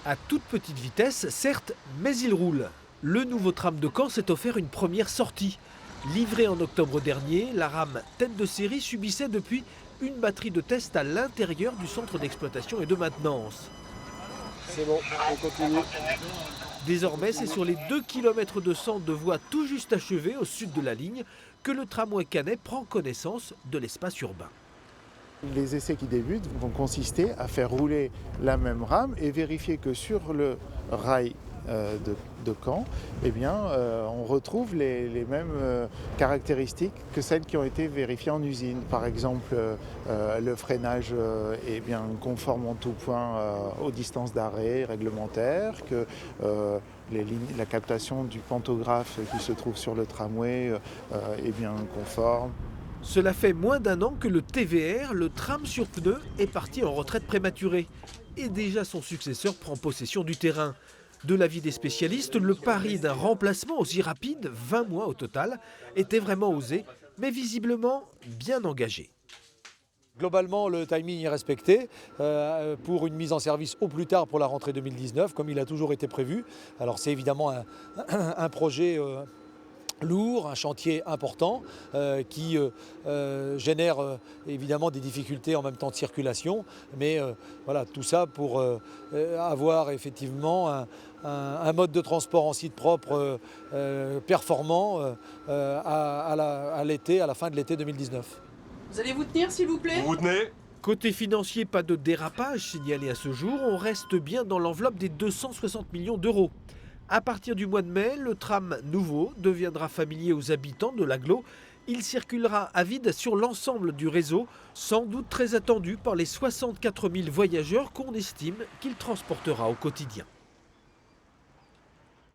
À toute petite vitesse, certes, mais il roule. Le nouveau tram de Caen s'est offert une première sortie. Livrée en octobre dernier, la rame tête de série subissait depuis une batterie de tests à l'intérieur du centre d'exploitation et de maintenance. C'est bon, on continue. Désormais, c'est sur les 2 km de centre de voie tout juste achevée au sud de la ligne que le tramway canet prend connaissance de l'espace urbain. Les essais qui débutent vont consister à faire rouler la même rame et vérifier que sur le rail de Caen, on retrouve les mêmes caractéristiques que celles qui ont été vérifiées en usine. Par exemple, le freinage est bien conforme en tout point aux distances d'arrêt réglementaires, que la captation du pantographe qui se trouve sur le tramway est bien conforme. Cela fait moins d'un an que le TVR, le tram sur pneus, est parti en retraite prématurée. Et déjà son successeur prend possession du terrain. De l'avis des spécialistes, le pari d'un remplacement aussi rapide, 20 mois au total, était vraiment osé, mais visiblement bien engagé. Globalement, le timing est respecté pour une mise en service au plus tard pour la rentrée 2019, comme il a toujours été prévu. Alors c'est évidemment un projet lourd, un chantier important qui génère évidemment des difficultés en même temps de circulation, mais voilà, tout ça pour avoir effectivement un mode de transport en site propre performant à l'été, à la fin de l'été 2019. Vous allez vous tenir, s'il vous plaît? Vous tenez? Côté financier, pas de dérapage signalé à ce jour, on reste bien dans l'enveloppe des 260 millions d'euros. À partir du mois de mai, le tram nouveau deviendra familier aux habitants de l'agglo. Il circulera à vide sur l'ensemble du réseau, sans doute très attendu par les 64 000 voyageurs qu'on estime qu'il transportera au quotidien.